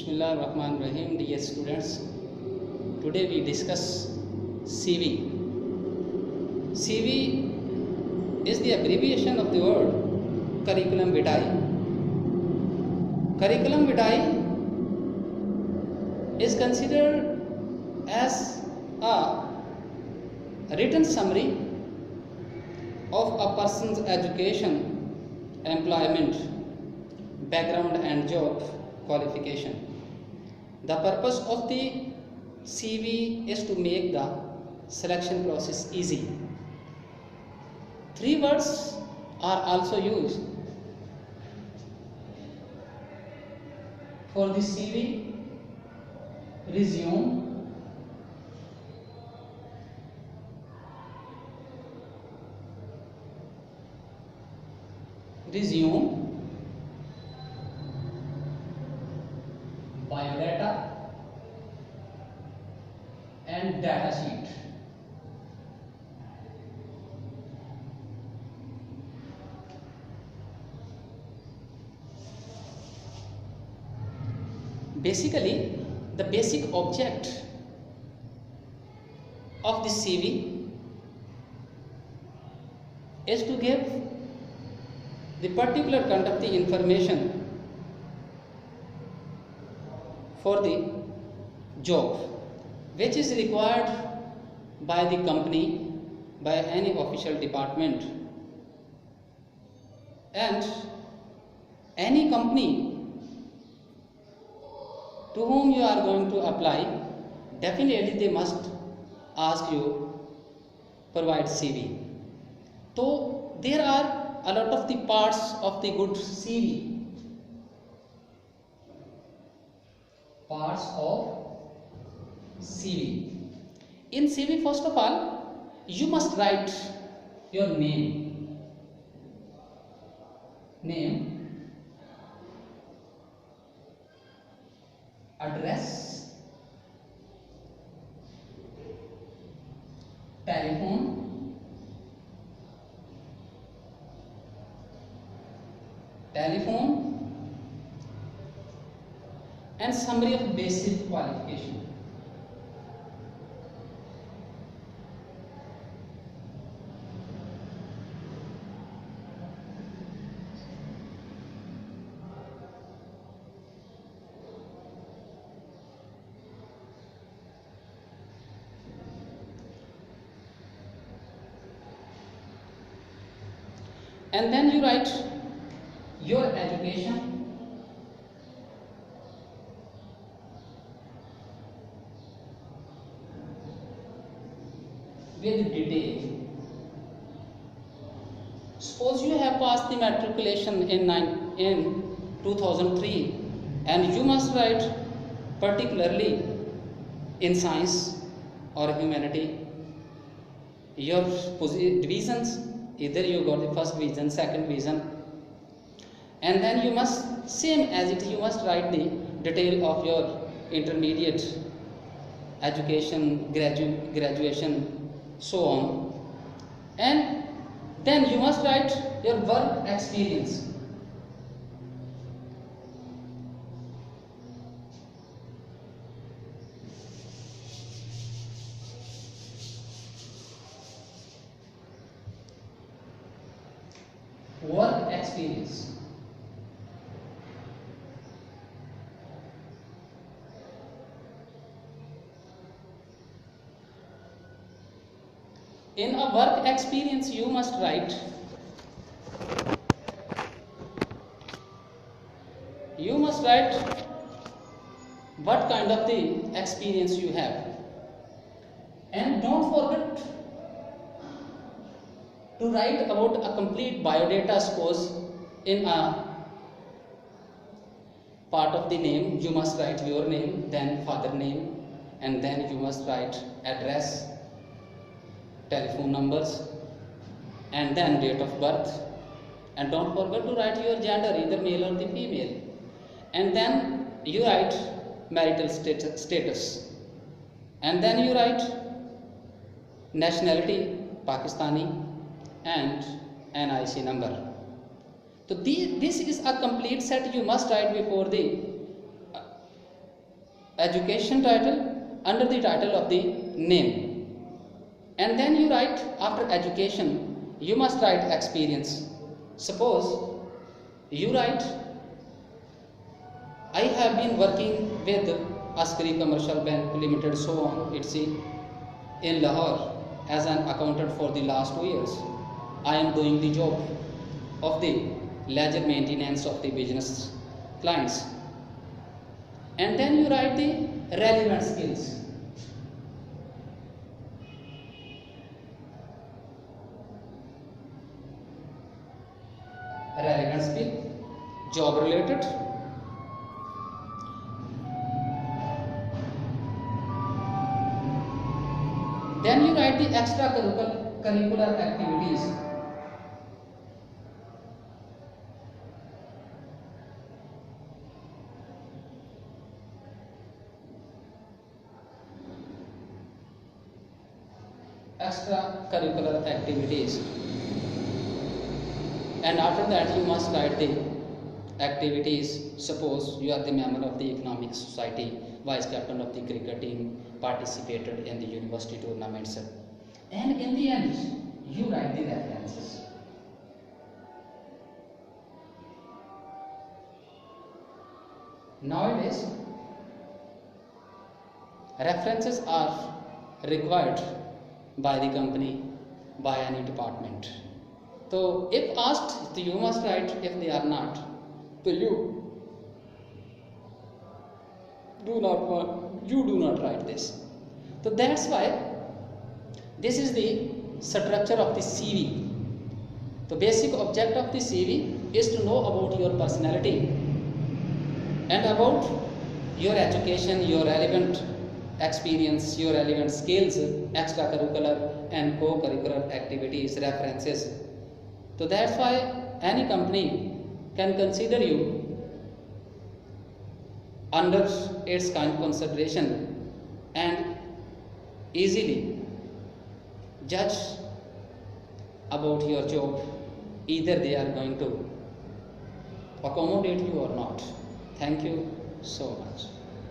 Bismillahirrahmanirrahim. Dear students, today we discuss CV. CV is the abbreviation of the word curriculum vitae. Curriculum vitae is considered as a written summary of a person's education, employment, background and job qualification. The purpose of the CV is to make the selection process easy. Three words are also used for the CV: resume, biodata, and data sheet. Basically, the basic object of the CV is to give the particular kind of the information for the job which is required by the company, by any official department, and any company to whom you are going to apply, definitely they must ask you provide CV. So there are a lot of the parts of the good CV. Parts of CV. In CV, first of all, you must write your name, address, telephone, and summary of basic qualification. And then you write your education, with detail. Suppose you have passed the matriculation in 2003 and you must write particularly in science or humanity your divisions. Either you got the first division, second division, and then you must, same as it, you must write the detail of your intermediate education, graduation, so on. And then you must write your work experience. Work experience. In a work experience, you must write what kind of the experience you have, and don't forget to write about a complete biodata. Suppose in a part of the name you must write your name, then father name, and then you must write address, telephone numbers, and then date of birth, and don't forget to write your gender, either male or the female, and then you write marital status, and then you write nationality, Pakistani, and NIC number. So this is a complete set you must write before the education title under the title of the name, and then you write after education you must write experience. Suppose you write, I have been working with Askari Commercial Bank Limited, so on, it's in Lahore as an accountant for the last 2 years. I am doing the job of the ledger maintenance of the business clients. And then you write the relevant skills. Relevant skill, job related. Then you write the extracurricular activities. Extracurricular activities. And after that you must write the activities. Suppose you are the member of the Economic Society, vice captain of the cricket team, participated in the university tournaments, and in the end you write the references. Nowadays references are required by the company, by any department. So if asked, you must write. If they are not, so you do not write this. So that's why this is the structure of the CV. The basic object of the CV is to know about your personality and about your education, your relevant experience, your relevant skills, extracurricular and co-curricular activities, references. So that's why any company can consider you under its kind consideration and easily judge about your job, either they are going to accommodate you or not. Thank you so much.